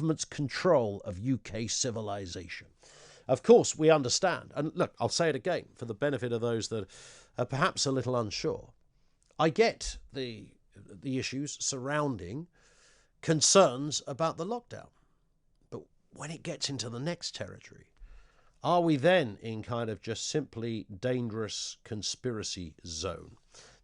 government's control of UK civilization. Of course, we understand, and look, I'll say it again for the benefit of those that are perhaps a little unsure. I get the issues surrounding concerns about the lockdown. But when it gets into the next territory, are we then in kind of just simply dangerous conspiracy zone?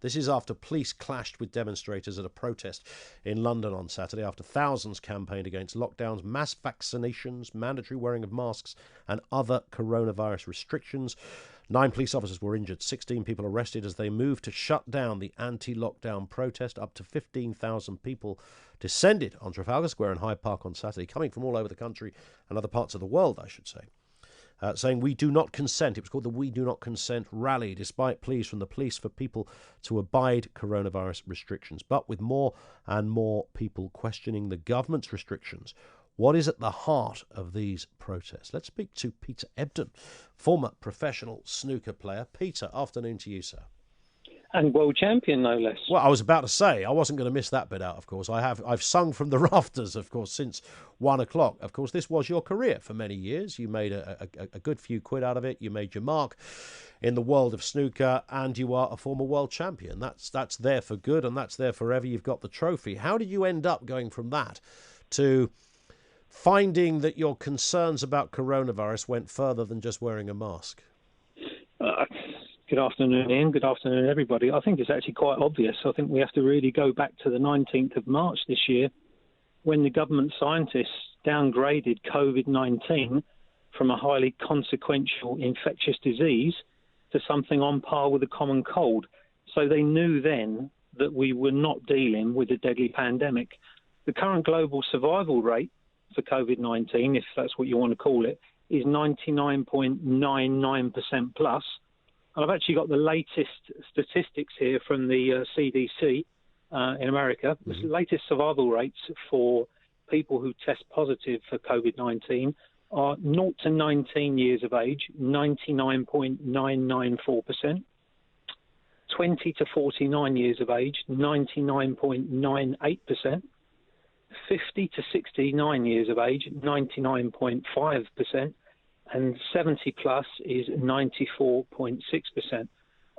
This is after police clashed with demonstrators at a protest in London on Saturday, after thousands campaigned against lockdowns, mass vaccinations, mandatory wearing of masks, and other coronavirus restrictions. 9 police officers were injured, 16 people arrested as they moved to shut down the anti-lockdown protest. Up to 15,000 people descended on Trafalgar Square and Hyde Park on Saturday, coming from all over the country and other parts of the world, I should say. Saying we do not consent. It was called the We Do Not Consent rally, despite pleas from the police for people to abide coronavirus restrictions. But with more and more people questioning the government's restrictions, what is at the heart of these protests? Let's speak to Peter Ebdon, former professional snooker player. Peter, afternoon to you, sir. And world champion, no less. Well, I was about to say, I wasn't going to miss that bit out, of course. I've sung from the rafters, of course, since 1 o'clock. Of course, this was your career for many years. You made a good few quid out of it. You made your mark in the world of snooker, and you are a former world champion. That's there for good, and that's there forever. You've got the trophy. How did you end up going from that to finding that your concerns about coronavirus went further than just wearing a mask? Good afternoon, Ian. Good afternoon, everybody. I think it's actually quite obvious. I think we have to really go back to the 19th of March this year, when the government scientists downgraded COVID-19 from a highly consequential infectious disease to something on par with a common cold. So they knew then that we were not dealing with a deadly pandemic. The current global survival rate for COVID-19, if that's what you want to call it, is 99.99% plus. And I've actually got the latest statistics here from the CDC in America. The latest survival rates for people who test positive for COVID-19 are 0 to 19 years of age, 99.994%. 20 to 49 years of age, 99.98%. 50 to 69 years of age, 99.5%. And 70 plus is 94.6%.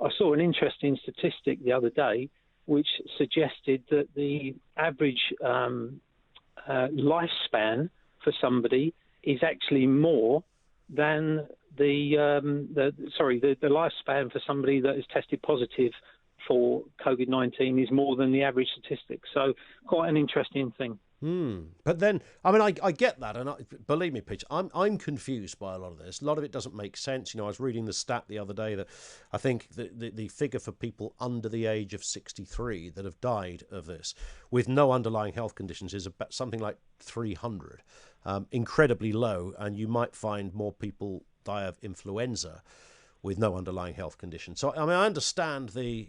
I saw an interesting statistic the other day which suggested that the average lifespan for somebody is actually more than the lifespan for somebody that is tested positive for COVID-19 is more than the average statistic. So quite an interesting thing. But then, I mean, I get that, and believe me, Peter, I'm confused by a lot of this. A lot of it doesn't make sense. You know, I was reading the stat the other day that I think the figure for people under the age of 63 that have died of this with no underlying health conditions is about something like 300, incredibly low, and you might find more people die of influenza with no underlying health conditions. So, I mean, I understand there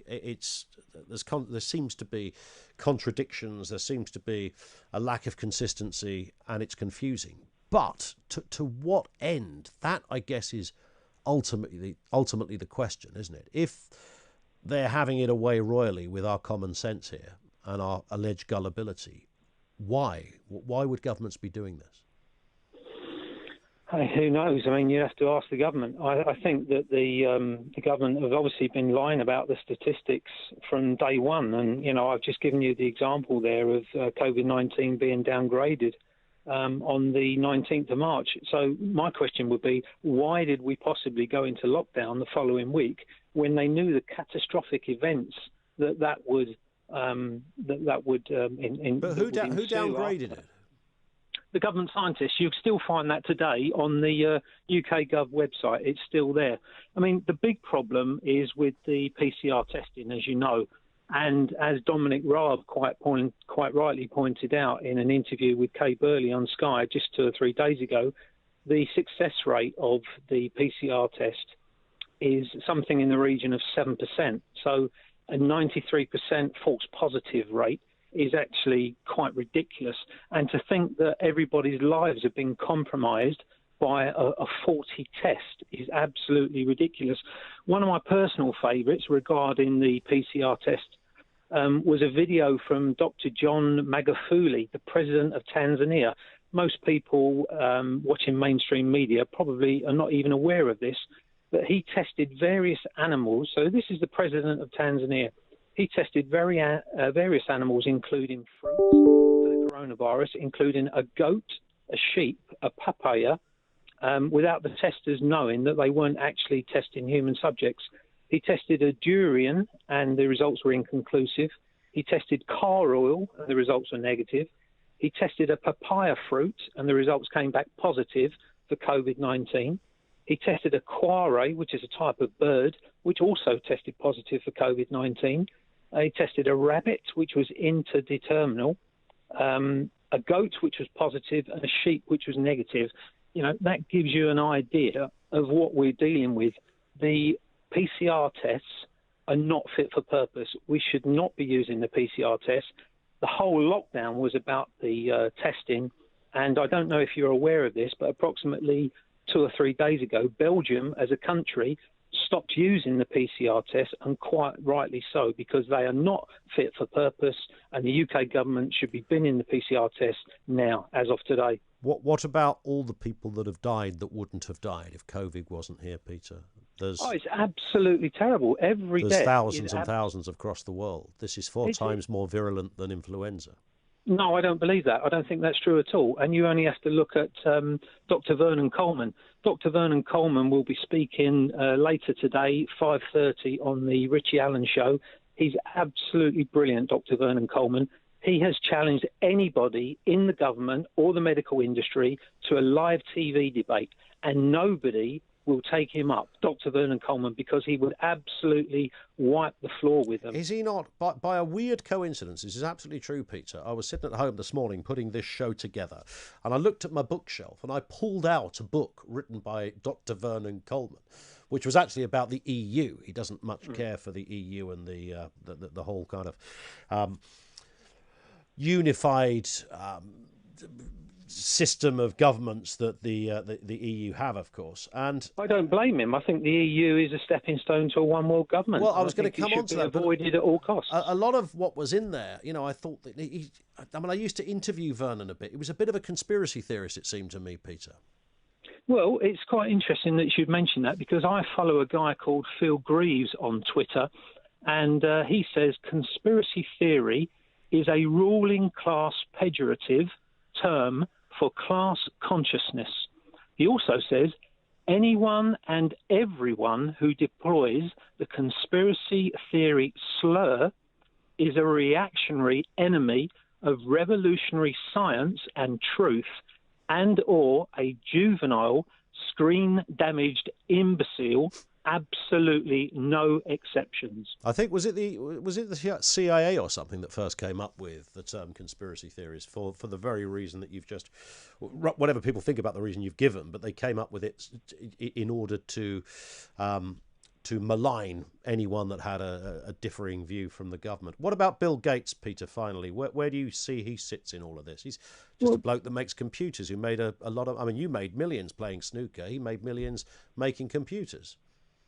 seems to be contradictions, there seems to be a lack of consistency, and it's confusing. But to what end? That, I guess, is ultimately the question, isn't it? If they're having it away royally with our common sense here and our alleged gullibility, why? Why would governments be doing this? Who knows? I mean, you have to ask the government. I think that the government have obviously been lying about the statistics from day one. And, you know, I've just given you the example there of COVID-19 being downgraded on the 19th of March. So my question would be, why did we possibly go into lockdown the following week when they knew the catastrophic events that would But who downgraded it? The government scientists. You still find that today on the UK Gov website. It's still there. I mean, the big problem is with the PCR testing, as you know, and as Dominic Raab quite rightly pointed out in an interview with Kay Burley on Sky just 2 or 3 days ago, the success rate of the PCR test is something in the region of 7%. So a 93% false positive rate is actually quite ridiculous. And to think that everybody's lives have been compromised by a faulty test is absolutely ridiculous. One of my personal favourites regarding the PCR test was a video from Dr. John Magufuli, the president of Tanzania. most people watching mainstream media probably are not even aware of this, but he tested various animals. So this is the president of Tanzania. He tested various animals, including fruits for the coronavirus, including a goat, a sheep, a papaya, without the testers knowing that they weren't actually testing human subjects. He tested a durian, and the results were inconclusive. He tested car oil, and the results were negative. He tested a papaya fruit, and the results came back positive for COVID-19. He tested a quarry, which is a type of bird, which also tested positive for COVID-19. He tested a rabbit, which was interdeterminal, a goat, which was positive, and a sheep, which was negative. You know, that gives you an idea of what we're dealing with. The PCR tests are not fit for purpose. We should not be using the PCR tests. The whole lockdown was about the testing, and I don't know if you're aware of this, but approximately 2 or 3 days ago, Belgium, as a country, stopped using the PCR test, and quite rightly so, because they are not fit for purpose, and the UK government should be binning the PCR test now, as of today. What about all the people that have died that wouldn't have died if COVID wasn't here, Peter? It's absolutely terrible. There's thousands and thousands across the world. This is 4 times more virulent than influenza. No, I don't believe that. I don't think that's true at all. And you only have to look at Dr. Vernon Coleman. Dr. Vernon Coleman will be speaking later today, 5:30, on the Richie Allen show. He's absolutely brilliant, Dr. Vernon Coleman. He has challenged anybody in the government or the medical industry to a live TV debate, and nobody will take him up, Dr. Vernon Coleman, because he would absolutely wipe the floor with them. Is he not? By a weird coincidence, this is absolutely true, Peter. I was sitting at home this morning putting this show together, and I looked at my bookshelf and I pulled out a book written by Dr. Vernon Coleman, which was actually about the EU. He doesn't much care for the EU and the whole kind of unified system of governments that the EU have, of course. And I don't blame him. I think the EU is a stepping stone to a one world government. Well, I was going to come on to that. Avoided at all costs. A lot of what was in there, you know, I thought that I used to interview Vernon a bit. He was a bit of a conspiracy theorist, it seemed to me, Peter. Well, it's quite interesting that you should mention that, because I follow a guy called Phil Greaves on Twitter, and he says conspiracy theory is a ruling class pejorative term for class consciousness. He also says anyone and everyone who deploys the conspiracy theory slur is a reactionary enemy of revolutionary science and truth, and or a juvenile, screen-damaged imbecile. Absolutely no exceptions. I think was it the CIA or something that first came up with the term conspiracy theories for the very reason that you've just, whatever people think about the reason you've given, but they came up with it in order to malign anyone that had a differing view from the government. What about Bill Gates, Peter, finally? Where do you see he sits in all of this? He's just a bloke that makes computers, who made a lot of, I mean, you made millions playing snooker. He made millions making computers.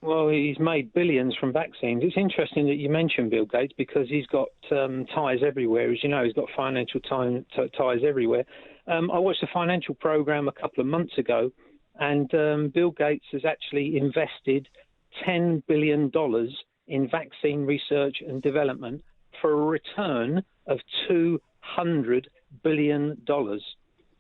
Well, he's made billions from vaccines. It's interesting that you mentioned Bill Gates, because he's got ties everywhere. As you know, he's got financial ties everywhere. I watched a financial program a couple of months ago, and Bill Gates has actually invested $10 billion in vaccine research and development for a return of $200 billion.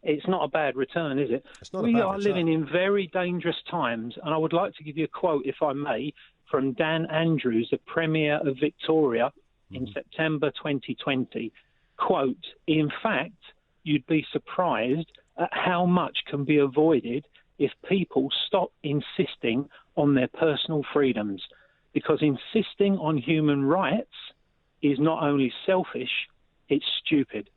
It's not a bad return, is it? We are living in very dangerous times, and I would like to give you a quote, if I may, from Dan Andrews, the Premier of Victoria, in September 2020. Quote, "In fact, you'd be surprised at how much can be avoided if people stop insisting on their personal freedoms, because insisting on human rights is not only selfish, it's stupid."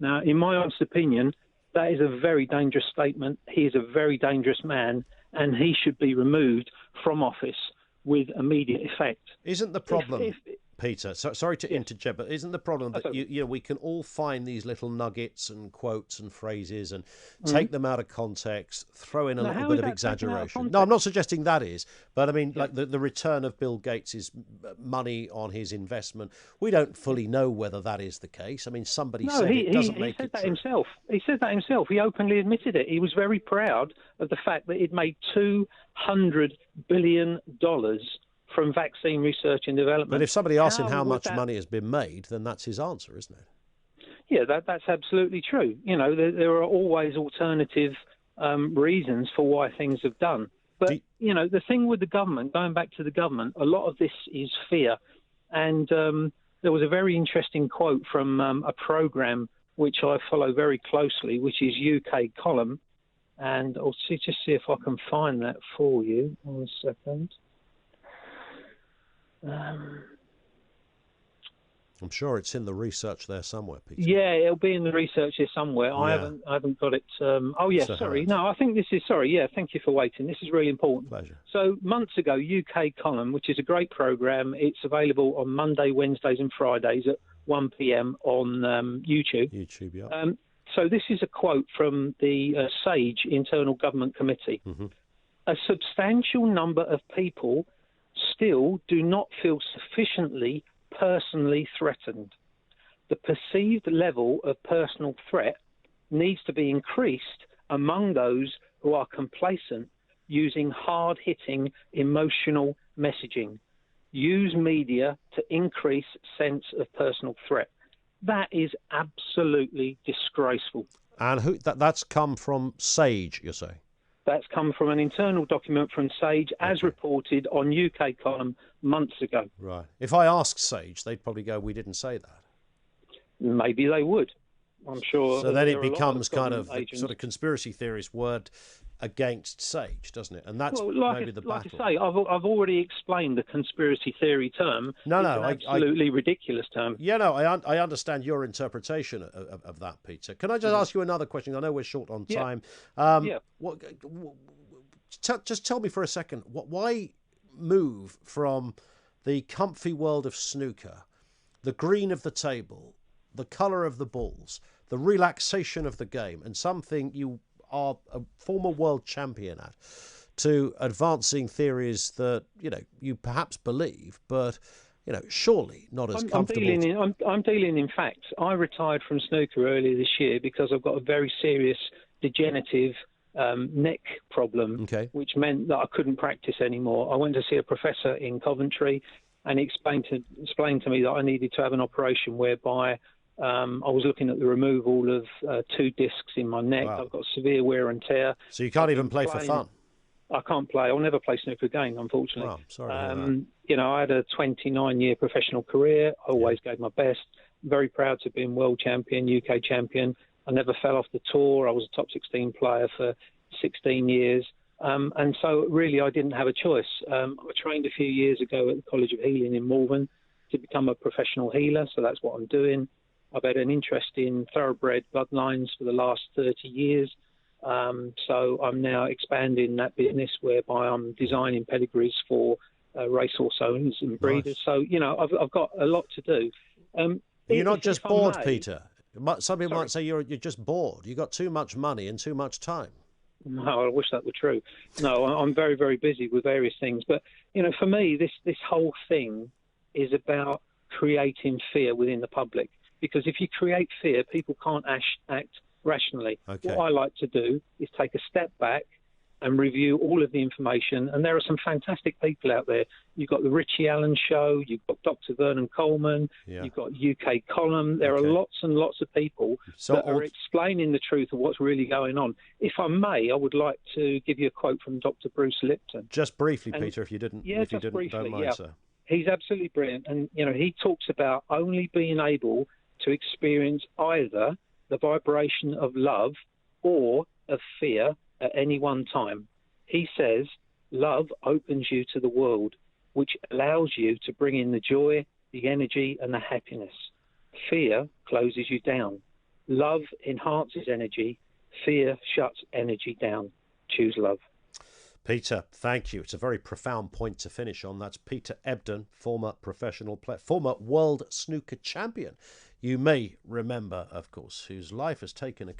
Now, in my honest opinion, that is a very dangerous statement. He is a very dangerous man, and he should be removed from office with immediate effect. Isn't the problem, Peter, sorry to interject, but isn't the problem that we can all find these little nuggets and quotes and phrases and take them out of context, throw in a little bit of exaggeration? No, I'm not suggesting that is, but I mean, like the return of Bill Gates's money on his investment, we don't fully know whether that is the case. I mean, somebody said it doesn't make it true. Himself. He said that himself. He openly admitted it. He was very proud of the fact that it made $200 billion from vaccine research and development. But if somebody asks him how much money has been made, then that's his answer, isn't it? Yeah, that's absolutely true. There are always alternative reasons for why things have done. But, the thing with the government, going back to the government, a lot of this is fear. And there was a very interesting quote from a programme which I follow very closely, which is UK Column. And I'll just see if I can find that for you. 1 second. I'm sure it's in the research there somewhere, Peter. Yeah, it'll be in the research here somewhere. Yeah. I haven't got it. Sorry. No, I think this is. Sorry. Yeah, thank you for waiting. This is really important. Pleasure. So months ago, UK Column, which is a great programme. It's available on Monday, Wednesdays, and Fridays at 1 p.m. on YouTube. YouTube, yeah. So this is a quote from the SAGE Internal Government Committee. Mm-hmm. A substantial number of people still do not feel sufficiently personally threatened. The perceived level of personal threat needs to be increased among those who are complacent using hard-hitting emotional messaging. Use media to increase sense of personal threat. That is absolutely disgraceful. And that's come from SAGE, you're saying? That's come from an internal document from SAGE, as reported on UK Column months ago. Right. If I asked SAGE, they'd probably go, we didn't say that. Maybe they would. I'm sure. So then it becomes kind of sort of conspiracy theorist word against SAGE, doesn't it? And that's maybe the battle. Like I say, I've already explained the conspiracy theory term. It's an absolutely ridiculous term. Yeah, no, I understand your interpretation of that, Peter. Can I just ask you another question? I know we're short on time. Just tell me for a second, why move from the comfy world of snooker, the green of the table, the colour of the balls, the relaxation of the game, and something you are a former world champion at, to advancing theories that you perhaps believe, but surely not as comfortable. I'm dealing in facts. I retired from snooker earlier this year because I've got a very serious degenerative neck problem, which meant that I couldn't practice anymore. I went to see a professor in Coventry, and he explained to me that I needed to have an operation whereby I was looking at the removal of 2 discs in my neck. Wow. I've got severe wear and tear. So you can't even play for fun? I can't play. I'll never play snooker again, unfortunately. Wow, sorry. I had a 29-year professional career. I always gave my best. Very proud to have been world champion, UK champion. I never fell off the tour. I was a top 16 player for 16 years. And so really I didn't have a choice. I trained a few years ago at the College of Healing in Malvern to become a professional healer. So that's what I'm doing. I've had an interest in thoroughbred bloodlines for the last 30 years. So I'm now expanding that business whereby I'm designing pedigrees for racehorse owners and breeders. Nice. So, I've got a lot to do. You're not just bored, Peter. Some people might say you're just bored. You've got too much money and too much time. No, I wish that were true. No, I'm very, very busy with various things. But, for me, this whole thing is about creating fear within the public. Because if you create fear, people can't act rationally. Okay. What I like to do is take a step back and review all of the information. And there are some fantastic people out there. You've got the Richie Allen Show, you've got Dr. Vernon Coleman, you've got UK Column. There are lots and lots of people that are explaining the truth of what's really going on. If I may, I would like to give you a quote from Dr. Bruce Lipton. Just briefly, Peter, if you didn't, briefly, don't mind, sir. He's absolutely brilliant. And, he talks about only being able to experience either the vibration of love or of fear at any one time. He says, love opens you to the world, which allows you to bring in the joy, the energy, and the happiness. Fear closes you down. Love enhances energy. Fear shuts energy down. Choose love. Peter, thank you. It's a very profound point to finish on. That's Peter Ebdon, former professional player, former world snooker champion. You may remember, of course, whose life has taken a